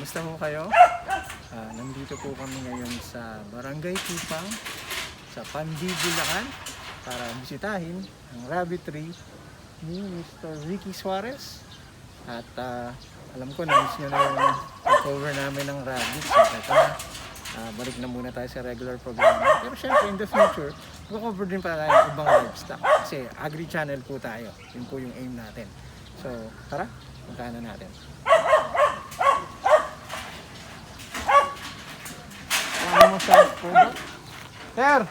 Kamusta po kayo? Nandito po kami ngayon sa Barangay Tipang sa Pandi, Bulacan para bisitahin ang rabbit tree ni Mr. Ricky Suarez. At alam ko na-miss nyo na yung cover namin ng rabbit. So ito na, balik na muna tayo sa regular program. Pero syempre in the future, mag-cover din pa tayo ng ibang livestock. Kasi agri-channel po tayo. Yun po yung aim natin. So tara, puntahan na natin. Ano mo sa product? Sir!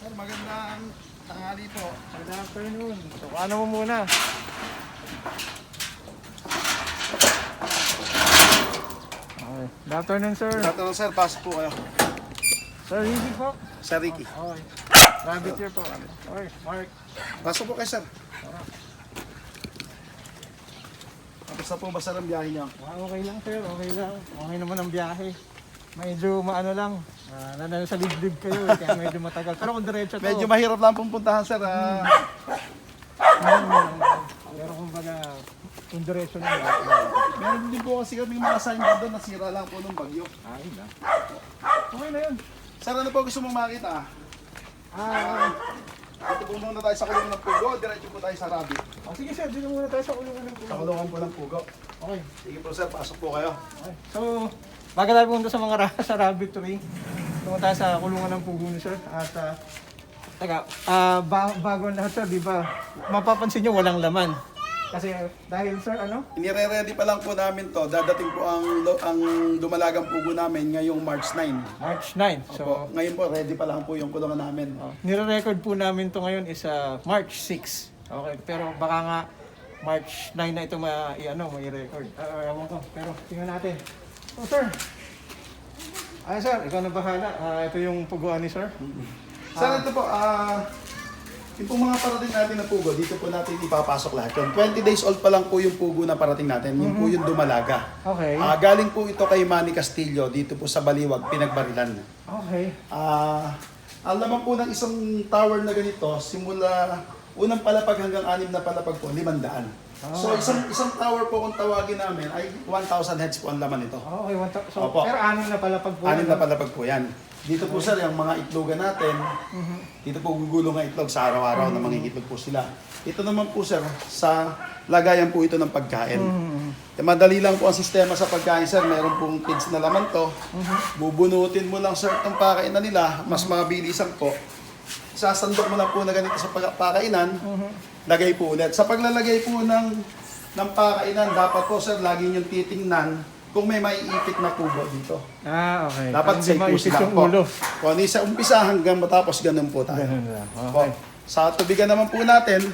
Sir, magandang tanghali po. Good afternoon. So, ano mo muna? Okay. Good afternoon, sir. Tatanong sir, pasok po kayo. Sir Ricky po. Sir Ricky. Okay. Rabbit here po. Okay, Mark. Pasok po kayo sir. Tapos na po ba sir ang biyahe niyo? Okay lang, sir. Okay lang. Okay naman ang biyahe. Medyo maano lang. Nanalo sa liblib kayo kaya medyo matagal. Pero kung diretso to. Medyo mahirap lang pong puntahan sir. Pero kung baga, kung diretso na. Meron din po kasi kaming mga signboard doon, nasira lang po ng bagyo. Ay na. Okay na yun. Sir, ano po gusto mong makita? Dito po muna tayo sa kulungan ng pugo, diretso po tayo sa rabbit. Sige sir, dito muna tayo sa kulungan ng pugo. Sa kulungan po ng pugo. Okay. Sige po sir, pasok po kayo. Okay. So, bago tayo pumunta sa mga sa rabbit tree, pumunta tayo sa kulungan ng pugo ni sir. At, bago ang lahat sir, di ba, mapapansin nyo walang laman. Kasi dahil sir, ano? Inire-ready pa lang po namin to. Dadating po ang dumalagang pugo namin ngayong March 9. March 9. So, Opo, ngayon po, ready pa lang po yung kulungan namin. nire-record po namin to ngayon is March 6. Okay, pero baka nga March 9 na ito mai-record. Ewan ko, pero tingnan natin. Oh, sir. Ay, sir, ikaw na bahala. Ito yung puguan ni sir. Sir, ito po, yung pong mga parating natin na pugo, dito po natin ipapasok lahat yun. 20 days old pa lang po yung pugo na parating natin. Yung po yung dumalaga. Okay. Galing po ito kay Manny Castillo, dito po sa Baliwag, Pinagbarilan. Okay. Ang laman po ng isang tower na ganito, simula unang palapag hanggang 6 na palapag po, 500. So isang tower po kung tawagin namin ay 1,000 heads po ang laman ito. Okay, so, Opo. pero 6 na pala pag po. 6 na palapag po yan. Dito po sir, yung mga itlogan natin, dito po gugulong ang itlog sa araw-araw na mangingitlog po sila. Ito naman po sir, sa lagayan po ito ng pagkain. Madali lang po ang sistema sa pagkain sir, meron pong kids na laman to. Bubunutin mo lang sir itong pakainan nila, mas mabilisan po. Sasandok mo lang po na ganito sa pakainan, lagay po ulit. Sa paglalagay po ng pakainan, dapat po sir, lagi niyong titingnan kung may maiipit na kubo dito. Okay. Dapat safe po sila yung po. ulo. Kung sa umpisa hanggang matapos, ganun po tayo. Ganun lang. Po. Okay. Sa tubigan naman po natin,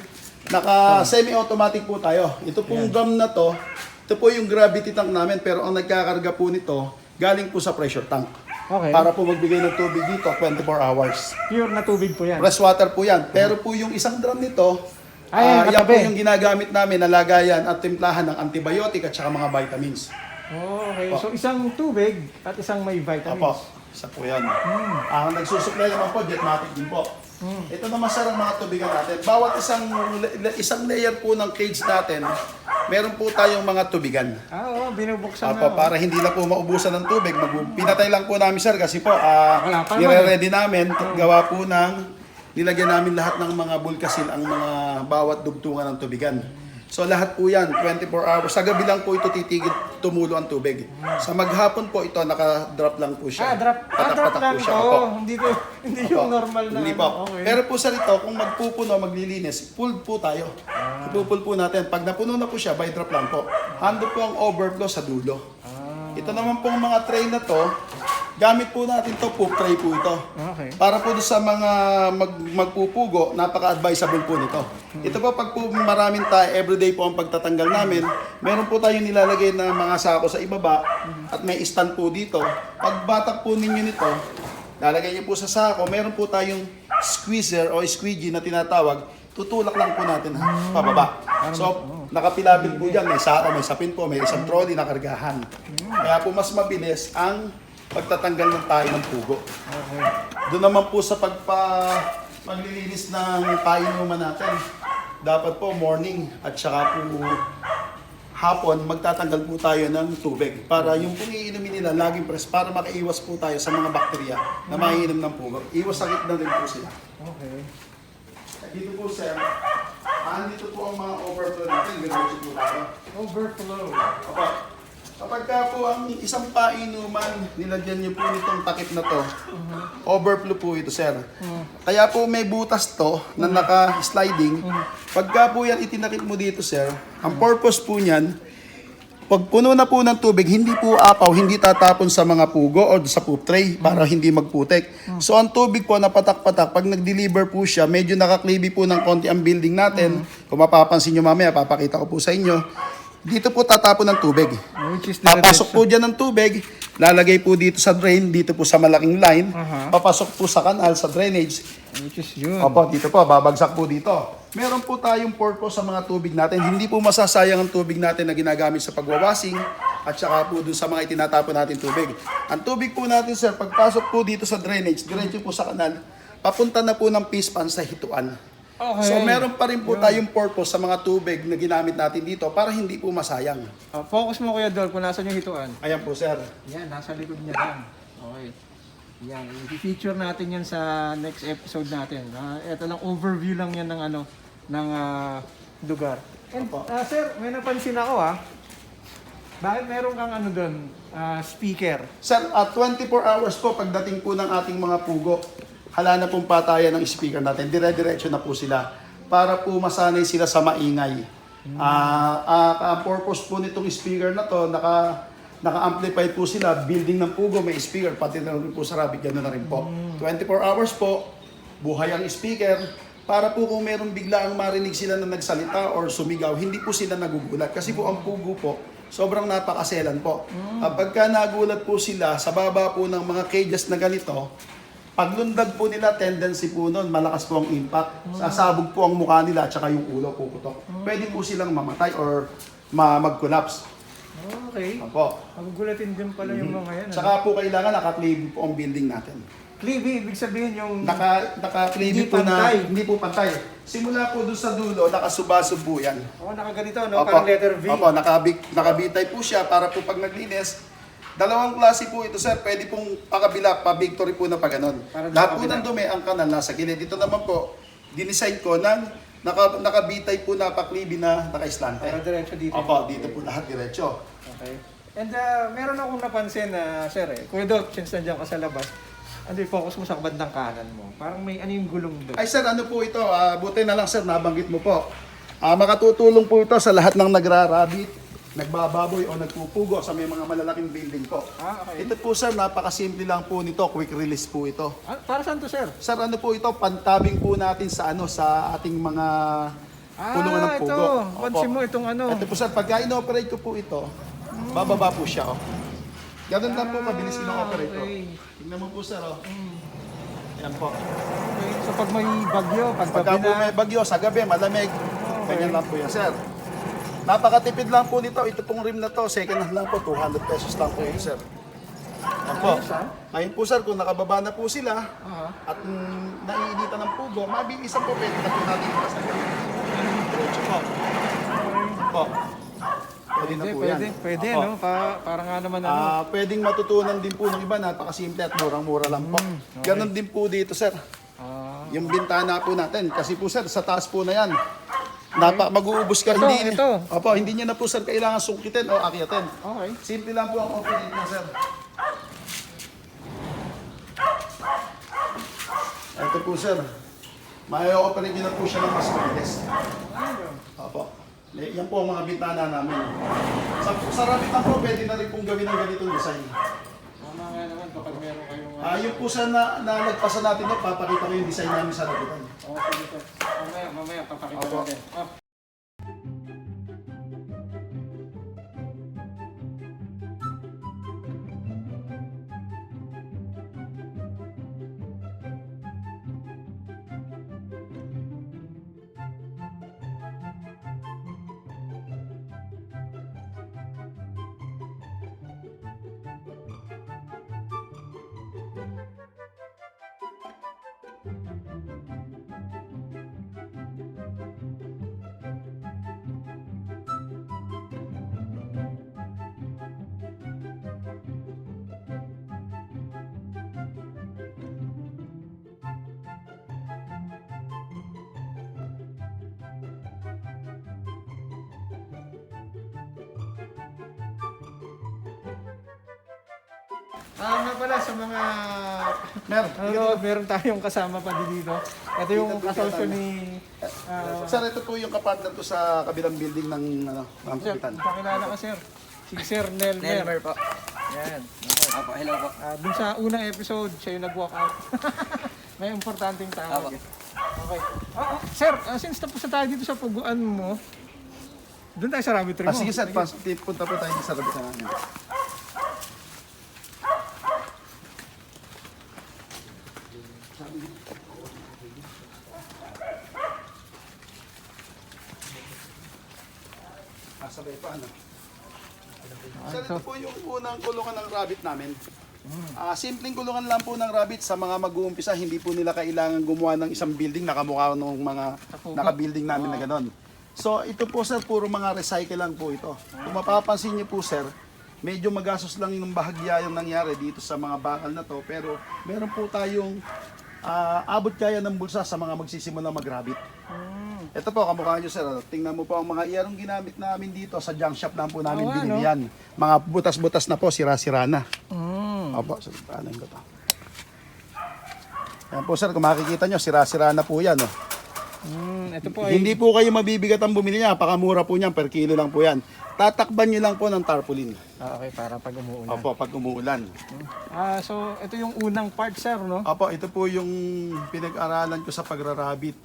naka semi-automatic po tayo. Ito pong drum na to, ito po yung gravity tank namin, pero ang nagkakarga po nito, galing po sa pressure tank. Okay. Para po magbigay ng tubig dito 24 hours. Pure na tubig po yan. Fresh water po yan. Pero po yung isang drum nito, Ay, yan po katabi. yung ginagamit namin na lagayan at timplahan ng antibiotic at saka mga vitamins. Okay. Opo. So isang tubig at isang may vitamins. Opo, isa po yan. Ang nagsusupply naman po, Jetmatic din po. Ito naman sir ang mga tubigan natin. Bawat isang layer po ng cage natin, meron po tayong mga tubigan. Oo, binubuksan Opo, na. para hindi na po maubusan ng tubig. Pinatay lang po namin sir kasi po, Wala pa naman i-ready namin, gawa po nilagyan namin lahat ng mga bulkasil ang mga bawat dugtungan ng tubigan. So lahat po yan, 24 hours. Sa gabi lang po ito titigil, tumulo ang tubig. Sa maghapon po ito, naka-drop lang po siya. Drop Patak-patak lang po siya. ito. Opo. Hindi yung normal na. Hindi po. Okay. Pero po sir ito, kung magpupuno, maglilinis, pull po tayo. Ipupull po natin. Pag napuno na po siya, by drop lang po. Hando po ang overflow sa dulo. Ito naman pong mga tray na to, gamit po natin to, poop tray po ito. Okay. Para po sa mga magpupugo, napaka-advisable po nito. Ito po, pag po maraming tayo, everyday po ang pagtatanggal namin, meron po tayong nilalagay na mga sako sa ibaba at may stand po dito. Pag batak po ninyo nito, lalagay niyo po sa sako, meron po tayong squeezer o squeegee na tinatawag, tutulak lang po natin pababa. So, nakapilapil po dyan, may sako, may sapin po, may isang trolley na kargahan. Kaya po mas mabilis ang pagtatanggal ng tayo ng pugo. Okay. Doon naman po sa paglilinis ng painuman natin, dapat po morning at saka po hapon, magtatanggal po tayo ng tubig para yung pong iinumin nila laging press para makaiwas po tayo sa mga bakterya na maiinom ng pugo. Iwas sakit na rin po sila. Okay. Dito po sir, dito po ang mga overflow natin. Diretso po tayo. Overflow. Opo. Kapag ka po ang isang painuman, nilagyan niyo po nitong takip na to, overflow po ito, sir. Kaya po may butas to na naka-sliding. Pagka po yan itinakip mo dito, sir, ang purpose po niyan, pag puno na po ng tubig, hindi po apaw, hindi tatapon sa mga pugo o sa poop tray para hindi magputik. So ang tubig po na patak-patak, pag nag-deliver po siya, medyo nakaklibi po ng konti ang building natin. Kung mapapansin nyo mamaya, papakita ko po sa inyo. Dito po tatapon ng tubig. Which is Papasok po dyan ng tubig, lalagay po dito sa drain, dito po sa malaking line, papasok po sa kanal, sa drainage. Which is yun. Opo, dito po, babagsak po dito. Meron po tayong purpose sa mga tubig natin. Hindi po masasayang ang tubig natin na ginagamit sa pagwawashing at saka po dun sa mga itinatapon natin tubig. Ang tubig po natin, sir, pagpasok po dito sa drainage, diretso po sa kanal, papunta na po ng fish pan sa hituan. Okay. So meron pa rin po tayong purpose sa mga tubig na ginamit natin dito para hindi po masayang. Focus mo Kuya Dol kung nasan yung hituan. Ayan po, sir. Yan, nasa likod niya lang. Okay. Yan, i-feature natin yan sa next episode natin. Ito lang, overview lang yan ng ng lugar. And, sir, may napansin ako Bakit meron kang doon, speaker? Sir, at 24 hours po pagdating po ng ating mga pugo, hala na pong patayan ng speaker natin. Dire-diretso na po sila para po masanay sila sa maingay. Ang purpose po nitong speaker na to, naka-amplify po sila, building ng pugo, may speaker, pati na rin po sa rabbit, gano'n na rin po. 24 hours po, buhay ang speaker, para po kung meron bigla ang marinig sila na nagsalita or sumigaw, hindi po sila nagugulat. Kasi po ang pugo po, sobrang napakaselan po. Pagka nagulat po sila, sa baba po ng mga cages na ganito, paglundag po nila, tendency po nun, malakas po ang impact. Sasabog po ang mukha nila at saka yung ulo puputok. Pwede po silang mamatay or mag-collapse. Okay. Opo. Magugulatin din pala yung mga yan. Tsaka po kailangan naka-cleave po ang building natin. Cleavy, ibig sabihin yung... Naka-cleave Hindi po na, pantay. hindi po pantay. Simula po doon sa dulo, nakasubasub po yan. nakaganito, no? Parang letter V. Opo, nakabitay po siya para po pag naglinis. Dalawang klase po ito, sir. Pwede pong pakabila, pa-victory po na pa ganun. Lahat po ng dumi, ang kanal nasa gilid. Dito naman po, dinesign ko ng nakabitay po na paklibi na naka-islante. Para diretso dito. Opo, dito po lahat diretso. Okay. And meron akong napansin na, sir, Kuya Doc, since nandiyan ka sa labas, focus mo sa bandang kanan mo. Parang may yung gulong doon. Ay sir, ano po ito? Buti na lang sir, nabanggit mo po. Makatutulong po ito sa lahat ng nagrarabit, nagbababoy o nagpupugo sa may mga malalaking building po. Okay. Ito po sir, napakasimple lang po nito, quick release po ito. Para saan to, sir? Sir, ano po ito? Pantabing po natin sa sa ating mga pulungan ng pugo. Ito. Pansin mo itong Ito po sir, pagka inoperate ko po ito, bababa po siya. Ganun lang po, mabilis ino-operate ko. Okay. Tingnan mo po sir. Yan po. Okay. So pag may bagyo, pag Pagka gabi po na, may bagyo, sa gabi, malamig, ganyan lang po yan sir. Napakatipid lang po nito. Ito pong rim na to, second hand lang po, 200 pesos lang po yun sir. Yan po. Ngayon po sir, kung nakababa na po sila at naiinitan ng pugo, mabilisan po pwede na po natin sa gabi. Diretso po. Po. Pwede na po yan. Pwede, Opo. no? Para nga naman Pwedeng matutunan din po ng iba, napakasimple at murang-mura lang po. Ganon din po dito sir. Yung bintana po natin. Kasi po sir, sa taas po na yan. Mag-uubos ka. Ito. Opo, hindi niya na po sir kailangan sungkitin o akyatin. Okay. Simple lang po ang operate na sir. Ito po sir. May-operate niyo na po siya ng mas mabilis. Opo. Yan po ang mga bintana namin. Sa rapitan po, pwede na rin pong gawin ng ganitong design. Tama nga naman kapag meron kayong... Yung po sa nalagpasan natin, papakita ko yung design namin sa rapitan. Okay, dito. Mamaya, papakita Opo. natin. Nga pala sa mga meron tayong kasama pa dito. Ito yung kasosyo ni Sir, ito po yung kapartner ko sa kabilang building ng ng Sir, kapitan. pakilala ka sir. Si Sir Nelmer. Nelmer po. Yan. Apo, hello po. Dun sa unang episode, siya yung nag-walk out. May importanteng tao. Apo. Okay. Sir, since tapos na tayo dito sa puguan mo, doon tayo sa rabbit tree mo. Sige sir, punta po tayo sa rabbit namin. Sabay pa ano? Sir, ito po yung unang kulungan ng rabbit namin. Simpleng kulungan lang po ng rabbit sa mga mag-uumpisa. Hindi po nila kailangan gumawa ng isang building na kamukha ng mga naka-building namin na gano'n. So ito po sir, puro mga recycle lang po ito. Kung mapapansin niyo po sir, medyo magastos lang yung bahagya yung nangyari dito sa mga bakal na to. Pero meron po tayong abot kaya ng bulsa sa mga magsisimula mag-rabbit. Ito po, kamukha nyo sir. Tingnan mo po ang mga iyarong ginamit namin dito sa junk shop na po namin binili yan. Mga butas-butas na po, sira-sira na. Opo, sir, paano ko to? Yan po sir, kung makikita nyo, sira-sira na po yan. Ito po ay... Hindi po kayo mabibigat ang bumili niya. Pakamura po niyan, per kilo lang po yan. Tatakban nyo lang po ng tarpaulin. okay, para pag umuulan. Opo, pag umuulan. So ito yung unang part sir, no? Opo, ito po yung pinag-aralan ko sa pagrarabbit.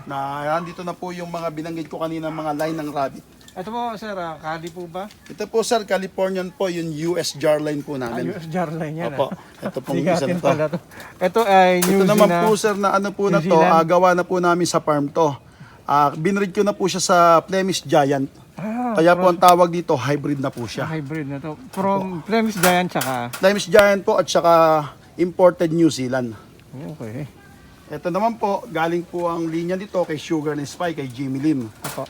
Na nandito na po yung mga binanggit ko kanina mga line ng rabbit. Ito po sir, kali po ba? Ito po sir, Californian po, yung US jar line po namin. US jar line yan. Opo, ito pong isa Sigatin na to. pala to. Ito ay New Ito naman Zealand. po sir na ano po na New to, Zealand. gawa na po namin sa farm to. Binread ko na po siya sa Flemish Giant. Kaya po ang tawag dito, hybrid na po siya. Hybrid na to. From Flemish Giant tsaka... Flemish Giant po at saka imported New Zealand. Okay. Ito naman po, galing po ang linya dito kay Sugar and Spy, kay Jimmy Lim. Opo.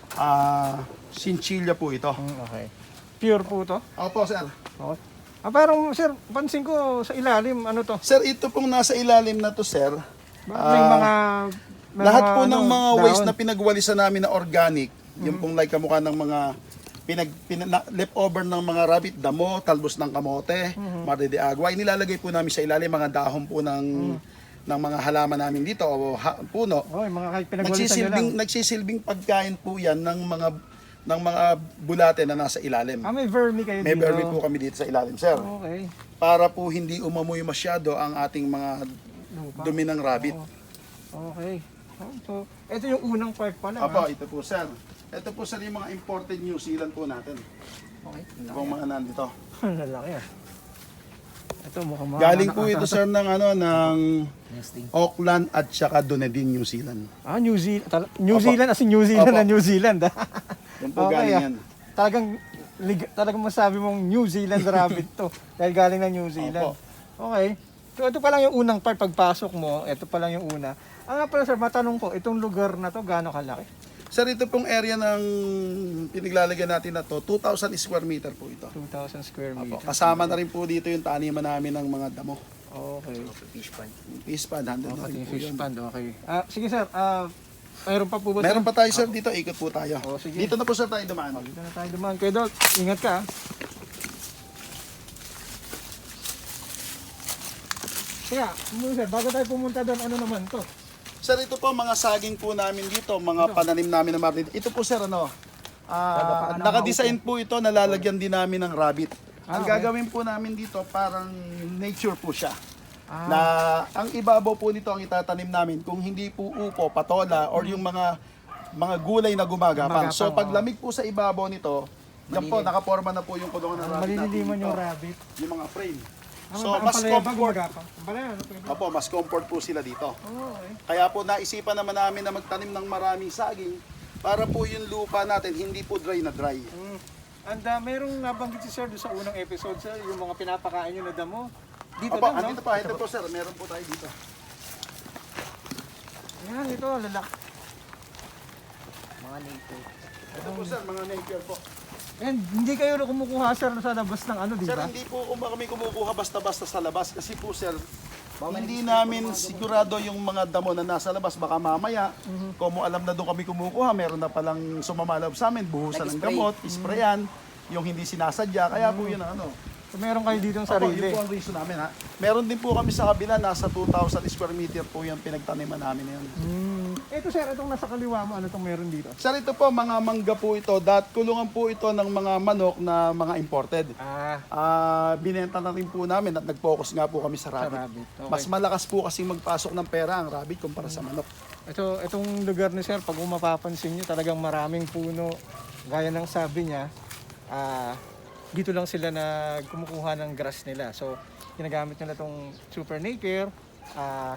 Chinchilla po ito. Okay. Pure po to? Opo sir. Okay. Parang sir, pansin ko sa ilalim, ano to? Sir, ito pong nasa ilalim na to sir. May mga... may Lahat mga, po ng mga waste dahon. na pinagwalisan namin na organic, yung pong like kamukha ng mga leftover ng mga rabbit, damo, talbos ng kamote, mare de agua, nilalagay po namin sa ilalim mga dahon po ng mga halaman namin dito o puno. Oh, yung mga pinagwalisan nyo lang. Nagsisilbing pagkain po yan ng mga bulate na nasa ilalim. May vermi kayo May dito? vermi po kami dito sa ilalim, sir. Okay. Para po hindi umamoy masyado ang ating mga dumi ng rabbit. Okay. So, ito yung unang part pala. Apo, ito po sir. Ito po sir yung mga imported New Zealand po natin. Okay. Yung mga nandito. Lalaki ah. Ito mukhang mga... Galing po ito sir ng Auckland at saka Dunedin, New Zealand. New Zealand. New Zealand as in New Zealand Opo. na New Zealand. Yan po galing yan. Talagang masabi mong New Zealand rabbit to. Dahil galing na New Zealand. Opo. Okay. So ito pa lang yung unang part pagpasok mo. Ito pa lang yung una. Nga pala sir, matanong ko, itong lugar na to gaano kalaki? Sir, ito pong area ng pinaglalagyan natin na to, 2,000 square meter po ito. 2,000 square Opo. meter. Kasama na rin po dito yung taniman namin ng mga damo. Okay. Fish pond. Fish pond, handle na Pati rin yung po fish yun. pond, okay. Sige sir, mayroon pa po ba? Meron pa tayo sir dito, ikot po tayo. Sige. Dito na po sir tayo dumaan. Dito na tayo dumaan. Kuya Doc, ingat ka. Kaya, sir, bago tayo pumunta doon, ano naman to? Sir, ito po mga saging po namin dito, mga pananim namin na marinate. Ito po sir, naka-design po ito, nalalagyan din namin ng rabbit. Ang gagawin po namin dito, parang nature po siya. Na ang ibabaw po nito ang itatanim namin kung hindi po upo, patola, or yung mga gulay na gumagapang. So pag lamig po sa ibabaw nito, yan po, nakaporma na po yung kulungan ng rabbit natin Malililiman dito. yung rabbit. Yung mga frame. So Ang mas palaya ba comfort. gumagapang? Ang palaya, ano pwede? Opo, mas comfort po sila dito. Okay. Kaya po naisipan naman namin na magtanim ng maraming saging para po yung lupa natin hindi po dry na dry. And merong nabanggit si sir doon sa unang episode sir, yung mga pinapakain nyo na damo. Dito Opo, lang, no? andito pa, ito po sir, meron po tayo dito. Yan, ito, lalak. Mga native. Ito po sir, mga napier po. And hindi kayo kumukuha sir sa labas ng ano, di Sir, ba? hindi po kami kumukuha basta-basta sa labas kasi po sir, hindi namin sigurado yung mga damo na nasa labas. Baka mamaya, kung mo alam na doon kami kumukuha, meron na palang sumamalab sa amin, buhusan ng Nag-spray. gamot, sprayan, yung hindi sinasadya. Kaya po yun ang ano. So, meron kayo dito Opo, sarili. yun po ang reason namin ha. Meron din po kami sa kabila, nasa 2,000 square meter po yung pinagtaniman namin ngayon. Ito sir, itong nasa kaliwa mo, ano itong meron dito? Sir, ito po, mga mangga po ito. Kulungan po ito ng mga manok na mga imported. Binenta na rin po namin at nag-focus nga po kami sa rabbit. rabbit. Okay. Mas malakas po kasi magpasok ng pera ang rabbit kumpara sa manok. Itong lugar ni sir, pag mapapansin nyo, talagang maraming puno. Gaya ng sabi niya, dito lang sila na kumukuha ng grass nila. So, ginagamit nila itong super napier,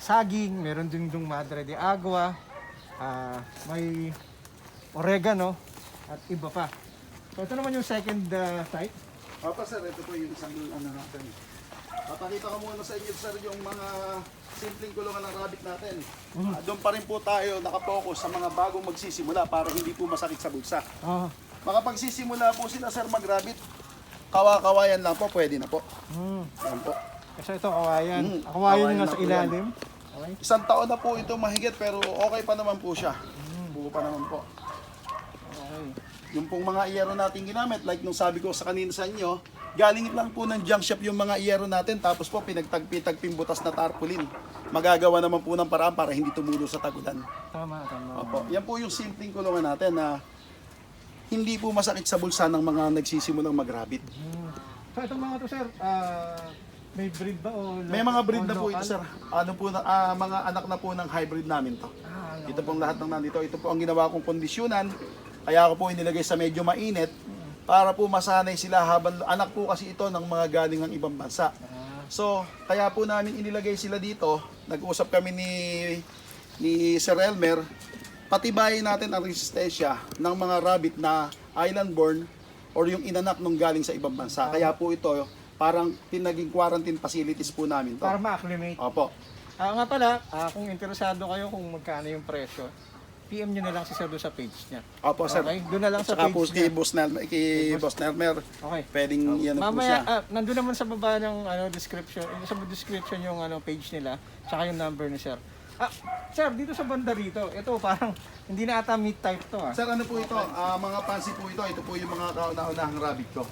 saging, meron din yung madre de agua, may oregano, at iba pa. So, ito naman yung second site. Opo sir, ito po yung isang ano natin. Papakita ko muna sa inyo sir yung mga simpleng kulungan ng rabbit natin. Doon pa rin po tayo nakapokus sa mga bagong magsisimula para hindi po masakit sa bulsa. Makapagsisimula po sila sir mag-rabbit, kawa-kawayan lang po, pwede na po. Yan po. Kasi ito, kawayan. Kawayan kawayan yung na nasa po ilalim. Okay. 1 taon na po ito mahigit pero okay pa naman po siya. Buo pa naman po. Okay. Yung pong mga iyero natin ginamit, like nung sabi ko sa kanina sa inyo, galing lang po ng junk shop yung mga iyero natin tapos po pinagtagpi-tagping butas na tarpaulin. Magagawa naman po ng paraan para hindi tumulo sa tagulan. Tama. Opo. Yan po yung simpleng kulungan natin na hindi po masakit sa bulsa ng mga nagsisimulang mag-rabbit. So itong mga to sir, may breed ba o May mga breed na po local? ito sir. Ano po na, mga anak na po ng hybrid namin to. Ito pong lahat ng nandito. Ito po ang ginawa kong kondisyonan. Kaya ako po inilagay sa medyo mainit para po masanay sila habang anak po kasi ito ng mga galing ng ibang bansa. So, kaya po namin inilagay sila dito. Nag-usap kami ni Sir Elmer. Patibayin natin ang resistensya ng mga rabbit na island born or yung inanak nung galing sa ibang bansa. Kaya po ito, parang naging quarantine facilities po namin to. Para ma-acclimate. Opo. Nga pala, kung interesado kayo kung magkano yung presyo, PM nyo na lang si Sir doon sa page niya. Opo, sir. Okay, doon na lang sa Saka page po niya. kay Boss Nelmer, Okay. pwedeng yan po Mamaya, siya. nandun naman sa baba ng description, sa description yung page nila, tsaka yung number ni Sir. Sir, dito sa banda rito, ito parang hindi na ata meat type to Sir, ano po ito? Mga fancy po ito. Ito po yung mga kauna-unahang rabbit ko.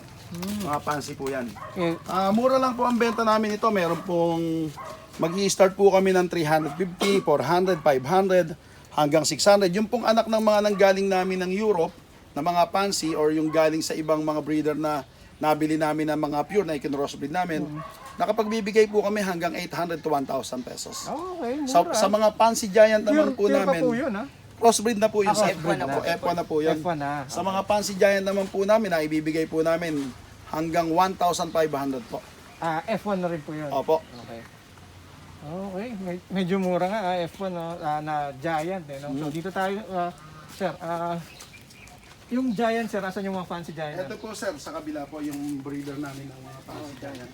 Mga fancy po yan. Okay. Mura lang po ang benta namin ito. Meron pong mag-i-start po kami ng 350, 400, 500, hanggang 600. Yung pong anak ng mga nanggaling namin ng Europe, na mga fancy or yung galing sa ibang mga breeder na nabili namin ng mga pure na ikinrossbreed namin, nakapagbibigay po kami hanggang 800 to 1,000 pesos. Okay, mura. Sa mga fancy giant naman po pure namin, pa po yun, crossbreed na po yun. Sa crossbreed na po. F1 na po yun. F1 na. Sa mga fancy giant naman po namin, na ibibigay po namin hanggang 1,500 po. F1 na rin po yun. Opo. Okay. Okay, medyo mura nga F1 na giant eh, no? So dito tayo sir, yung giant sir, asan yung mga fancy giant? Ito po sir, sa kabila po yung breeder namin ng mga fancy giant.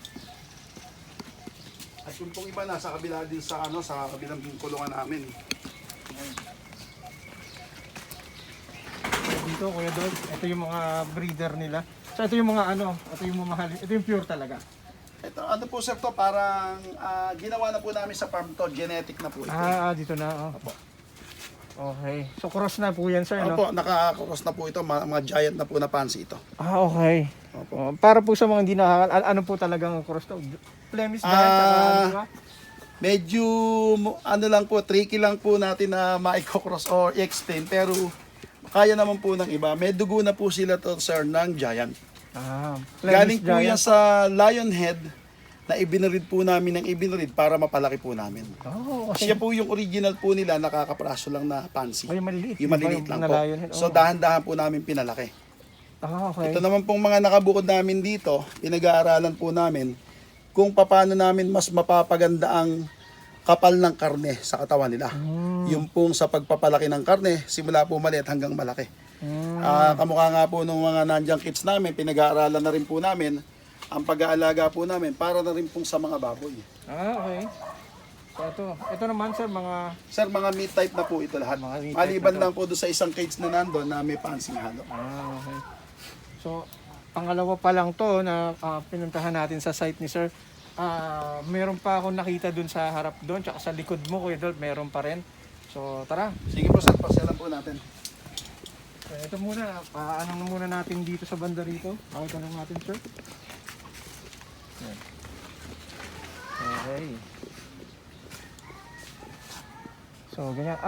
At yung pong iba nasa kabila din sa sa kabilang kulungan namin. Dito Kuya Dol, ito yung mga breeder nila. So ito yung mga ito yung mamahal, ito yung pure talaga. Ito, ano po sir to, parang ginawa na po namin sa farm to, genetic na po ito. Dito na. Opo. Okay. So cross na po yan sir, no? Opo, naka-cross na po ito, mga giant na po na fancy ito. Okay. Opo. Para po sa mga hindi ano po talagang cross to? Flemish giant, di ba? Medyo lang po, tricky lang po natin na ma-cross or explain, pero kaya naman po ng iba. May dugo na po sila to sir ng giant. Galing Flemish po yan giant. sa lion head na ibinread po namin ng ibinread para mapalaki po namin. Okay. Siya po yung original po nila, nakakapraso lang na fancy. Yung maliliit. Yung maliliit lang po. Lion head. So dahan-dahan po namin pinalaki. Okay. Ito naman pong mga nakabukod namin dito, pinag-aaralan po namin kung paano namin mas mapapaganda ang kapal ng karne sa katawan nila. Yung pong sa pagpapalaki ng karne, simula po maliit hanggang malaki. Kamukha nga po nung mga nandiyan kids namin, pinag-aaralan na rin po namin ang pag-aalaga po namin para na rin pong sa mga baboy. Okay. So ito naman sir, mga meat type na po ito lahat. Mga meat type Maliban na to. lang po doon sa isang cage na nandun na may pansing halo. okay. So, pangalawa pa lang to na pinuntahan natin sa site ni sir. Meron pa akong nakita dun sa harap doon, tsaka sa likod mo, Kuya Dol, meron pa rin. So, tara. Sige po sir, pasyalan po natin. So, ito muna, muna natin dito sa banda rito. Pakita lang natin, sir. Yan. Okay. So, ganyan.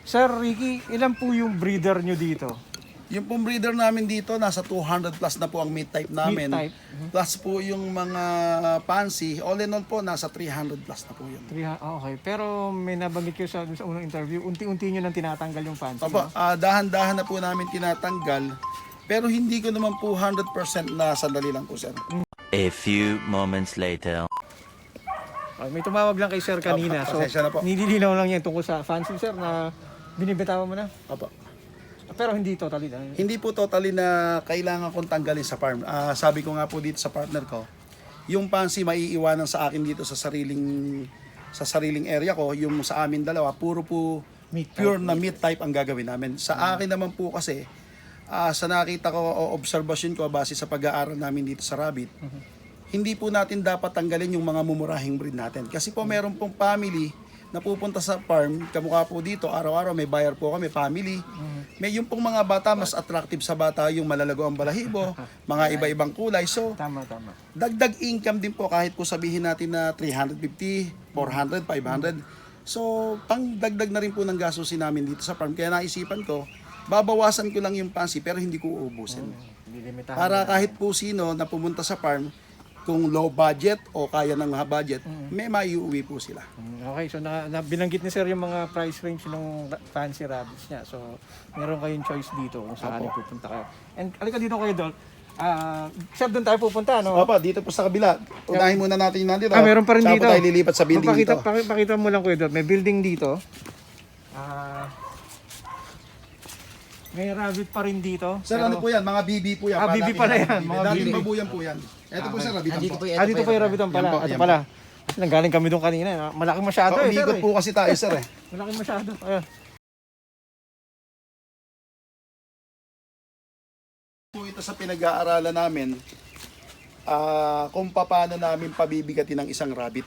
Sir Ricky, ilan po yung breeder nyo dito? Yung pong breeder namin dito, nasa 200 plus na po ang meat type namin. Meat type. Plus po yung mga fancy, all in all po, nasa 300 plus na po yun. Okay. Pero may nabanggit kayo sa unang interview, unti-unti nyo nang tinatanggal yung fancy. Opo, no? dahan-dahan na po namin tinatanggal. Pero hindi ko naman po 100% na sandali lang po, sir. A few moments later. Okay, may tumawag lang kay Sir kanina. So, pasensya na po. nililinaw lang yan tungkol sa fancy, sir, na binibitawan mo na. Opo. Pero hindi totally. Hindi po totally na kailangan kong tanggalin sa farm. Sabi ko nga po dito sa partner ko, yung fancy maiiwanan sa akin dito sa sariling area ko, yung sa amin dalawa, puro po Meat type. pure na meat type ang gagawin namin. Sa akin naman po kasi, sa nakita ko o obserbasyon ko base sa pag-aaral namin dito sa rabbit, hindi po natin dapat tanggalin yung mga mumurahing breed natin. Kasi po meron pong family na pupunta sa farm, kamukha po dito, araw-araw may buyer po kami, family. May yung pong mga bata, mas attractive sa bata yung malalago ang balahibo, mga iba-ibang kulay. So, Tama. dagdag income din po kahit po sabihin natin na 350, 400, 500. So, pang dagdag na rin po ng gastusin namin dito sa farm. Kaya naisipan ko, babawasan ko lang yung fancy pero hindi ko uubusin. Lilimitahan. Para kahit po sino na pumunta sa farm, kung low budget o kaya ng high budget, may maiuwi po sila. Okay, so binanggit ni Sir yung mga price range ng fancy rabbits niya. So, meron kayong choice dito kung saan Opo. pupunta kayo. And alika dito kayo, Dol. Sir, doon tayo pupunta, no? Opa, dito po sa kabila. Unahin muna natin yung nandito. Meron pa rin Tsaka dito. po tayo lilipat sa building dito. Pakita mo lang kayo, Dol. May building dito. May rabbit pa rin dito. Sir, ano po yan? Mga BB po yan. BB pala yan, mga Dating BB. babuyan po yan. Ito po sir, rabitan po. Dito pa yung rabbitan pala. Yan po, Ito yan pala. Kasi nanggaling kami doon kanina. Malaki masyado eh, sir. Umiikot po kasi tayo sir eh. Malaki masyado. Ayun. Po ito sa pinag-aaralan namin, kung paano namin pabibigatin ng isang rabbit.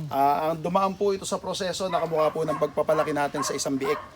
Ang dumaan po ito sa proseso na kamukha po ng pagpapalaki natin sa isang biik.